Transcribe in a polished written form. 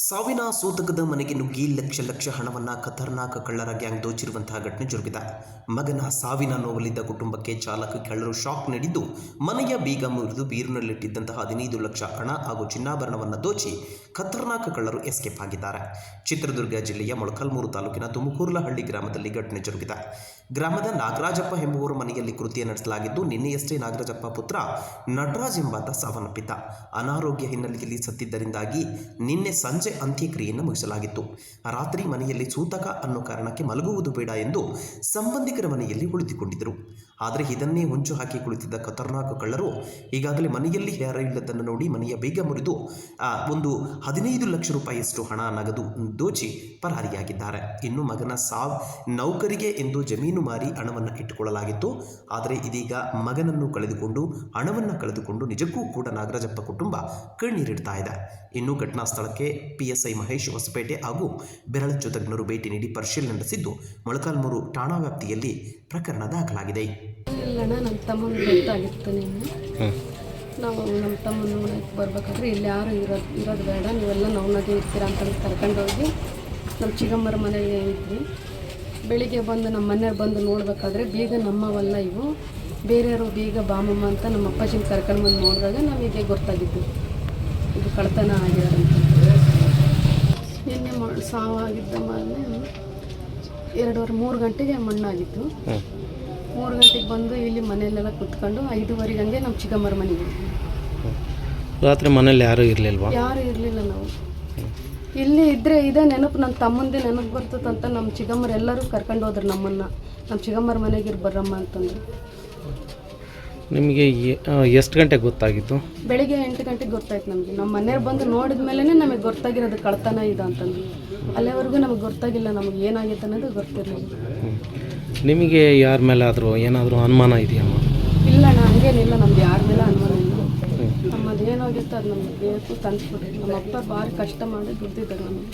ಸಾವಿನ ಸೂತಕದ ಮನೆಗೆ ನುಗ್ಗಿ ಲಕ್ಷ ಹಣವನ್ನು ಖತರ್ನಾಕ್ ಕಳ್ಳರ ಗ್ಯಾಂಗ್ ದೋಚಿರುವಂತಹ ಘಟನೆ ಜರುಗಿದೆ. ಮಗನ ಸಾವಿನ ನೋವಲಿದ್ದ ಕುಟುಂಬಕ್ಕೆ ಚಾಲಕ ಕಳ್ಳರು ಶಾಕ್ ನೀಡಿದ್ದು, ಮನೆಯ ಬೀಗ ಮುರಿದು ಬೀರಿನಲ್ಲಿಟ್ಟಿದ್ದಂತಹ 15 ಲಕ್ಷ ಹಣ ಹಾಗೂ ಚಿನ್ನಾಭರಣವನ್ನು ದೋಚಿ ಖತರ್ನಾಕ್ ಕಳ್ಳರು ಎಸ್ಕೇಪ್ ಆಗಿದ್ದಾರೆ. ಚಿತ್ರದುರ್ಗ ಜಿಲ್ಲೆಯ ಮೊಳಕಾಲ್ಮೂರು ತಾಲೂಕಿನ ತುಮಕೂರ್ಲಹಳ್ಳಿ ಗ್ರಾಮದಲ್ಲಿ ಘಟನೆ ಜರುಗಿದೆ. ಗ್ರಾಮದ ನಾಗರಾಜಪ್ಪ ಎಂಬುವರ ಮನೆಯಲ್ಲಿ ಕೃತ್ಯ ನಡೆಸಲಾಗಿದ್ದು, ನಿನ್ನೆಯಷ್ಟೇ ನಾಗರಾಜಪ್ಪ ಪುತ್ರ ನಟರಾಜ್ ಎಂಬಾತ ಸಾವನ್ನಪ್ಪಿದ್ದ. ಅನಾರೋಗ್ಯ ಹಿನ್ನೆಲೆಯಲ್ಲಿ ಸತ್ತಿದ್ದರಿಂದಾಗಿ ನಿನ್ನೆ ಸಂಜೆ ಅಂತ್ಯಕ್ರಿಯೆಯನ್ನು ಮುಗಿಸಲಾಗಿತ್ತು. ರಾತ್ರಿ ಮನೆಯಲ್ಲಿ ಸೂತಕ ಅನ್ನೋ ಕಾರಣಕ್ಕೆ ಮಲಗುವುದು ಬೇಡ ಎಂದು ಸಂಬಂಧಿಕರ ಮನೆಯಲ್ಲಿ ಉಳಿದುಕೊಂಡಿದ್ದರು. ಆದರೆ ಇದನ್ನೇ ಹೊಂಚು ಹಾಕಿ ಕುಳಿತಿದ್ದ ಖತರ್ನಾಕ್ ಕಳ್ಳರು ಈಗಾಗಲೇ ಮನೆಯಲ್ಲಿ ಯಾರೂ ಇಲ್ಲದನ್ನು ನೋಡಿ ಮನೆಯ ಬೀಗ ಮುರಿದು ಒಂದು 15 ಲಕ್ಷ ರೂಪಾಯಿಯಷ್ಟು ಹಣ ನಗದು ದೋಚಿ ಪರಾರಿಯಾಗಿದ್ದಾರೆ. ಇನ್ನು ಮಗನ ನೌಕರಿಗೆ ಎಂದು ಜಮೀನು ಮಾರಿ ಹಣವನ್ನು ಇಟ್ಟುಕೊಳ್ಳಲಾಗಿತ್ತು. ಆದರೆ ಇದೀಗ ಮಗನನ್ನು ಕಳೆದುಕೊಂಡು ಹಣವನ್ನು ಕಳೆದುಕೊಂಡು ನಿಜಕ್ಕೂ ಕೂಡ ನಾಗರಾಜಪ್ಪ ಕುಟುಂಬ ಕಣ್ಣೀರಿಡ್ತಾ ಇದೆ. ಇನ್ನು ಘಟನಾ ಸ್ಥಳಕ್ಕೆ PSI ಮಹೇಶ್ ಹೊಸಪೇಟೆ ಹಾಗೂ ಬೆರಳಚ್ಚು ತಜ್ಞರು ಭೇಟಿ ನೀಡಿ ಪರಿಶೀಲನೆ ನಡೆಸಿದ್ದು, ಮೊಳಕಾಲ್ಮೂರು ಠಾಣಾ ವ್ಯಾಪ್ತಿಯಲ್ಲಿ ಪ್ರಕರಣ ದಾಖಲಾಗಿದೆ. ಇಲ್ಲಣ್ಣ, ನಮ್ಮ ತಮ್ಮನ ಗೊತ್ತಾಗಿತ್ತು. ನಾವು ನಮ್ಮ ತಮ್ಮನ ಮನೆಗೆ ಬರ್ಬೇಕಾದ್ರೆ ಇಲ್ಲಿ ಯಾರು ಇರೋದು ಬೇಡ, ನೀವೆಲ್ಲ ನವನಾಗೆ ಇರ್ತೀರ ಅಂತಂದು ಕರ್ಕೊಂಡೋಗಿ ನಮ್ಮ ಚಿಕ್ಕಮ್ಮರ ಮನೆಗೆ ಇದ್ವಿ. ಬೆಳಿಗ್ಗೆ ಬಂದು ನಮ್ಮ ಮನೆಯವ್ರು ಬಂದು ನೋಡಬೇಕಾದ್ರೆ ಬೀಗ ನಮ್ಮವಲ್ಲ, ಇವು ಬೇರೆಯವರು ಬೀಗ ಬಾಮಮ್ಮ ಅಂತ ನಮ್ಮ ಅಪ್ಪಾಜಿನ ಕರ್ಕೊಂಡು ಬಂದು ನೋಡಿದಾಗ ನಮಗೆ ಗೊತ್ತಾಗಿದ್ದು ಇದು ಕಳ್ತನ ಆಗಿರೋದಂತ. ನಿನ್ನೆ ಸಾವಾಗಿದ್ದ ಮನೆ 2:30-3 ಗಂಟೆಗೆ ಮಣ್ಣಾಗಿತ್ತು. 3 ಗಂಟೆಗೆ ಬಂದು ಇಲ್ಲಿ ಮನೆಯಲ್ಲೆಲ್ಲ ಕುತ್ಕೊಂಡು 5:15 ಹಂಗೆ ನಮ್ಮ ಚಿಕ್ಕಮ್ಮರ ಮನೆಗೆ ರಾತ್ರಿ ಮನೇಲಿ ಯಾರೂ ಇರಲಿಲ್ವಾ? ಯಾರೂ ಇರಲಿಲ್ಲ. ನಾವು ಇಲ್ಲಿ ಇದ್ದರೆ ಇದೇ ನೆನಪು, ನನ್ನ ತಮ್ಮಂದೇ ನೆನಪು ಬರ್ತದಂತ ನಮ್ಮ ಚಿಕ್ಕಮ್ಮರು ಎಲ್ಲರೂ ಕರ್ಕೊಂಡು ಹೋದ್ರು ನಮ್ಮನ್ನು. ನಮ್ಮ ಚಿಕ್ಕಮ್ಮರ ಮನೆಗೆ ಬರ್ರಮ್ಮ ಅಂತಂದು. ನಿಮಗೆ ಎಷ್ಟು ಗಂಟೆಗೆ ಗೊತ್ತಾಗಿತ್ತು? ಬೆಳಿಗ್ಗೆ 8 ಗಂಟೆಗೆ ಗೊತ್ತಾಯ್ತು ನಮಗೆ. ನಮ್ಮ ಮನೆಯವ್ರು ಬಂದು ನೋಡಿದ ಮೇಲೆ ನಮಗೆ ಗೊತ್ತಾಗಿರೋದು ಕಳ್ತನ ಇದೆ ಅಂತಂದು. ಅಲ್ಲಿವರೆಗೂ ನಮಗೆ ಗೊತ್ತಾಗಿಲ್ಲ, ನಮಗೆ ಏನಾಗಿತ್ತು ಅನ್ನೋದು ಗೊತ್ತಿರಲಿಲ್ಲ. ನಿಮಗೆ ಯಾರ ಮೇಲೆ ಆದರೂ ಏನಾದರೂ ಅನುಮಾನ ಇದೆಯಮ್ಮ? ಇಲ್ಲಣ್ಣ, ಹಂಗೇನಿಲ್ಲ, ನಮ್ದು ಯಾರ ಮೇಲೆ ಅನುಮಾನ ಇಲ್ಲ. ನಮ್ಮದು ಏನಾಗಿತ್ತು ಅದು ನಮಗೆ ಬೇಕು ತಂದುಕೊಡಿ. ನಮ್ಮ ಅಪ್ಪ ಭಾರಿ ಕಷ್ಟ ಮಾಡಿ ದುಡ್ದಿದ್ದಾರೆ ನಮಗೆ.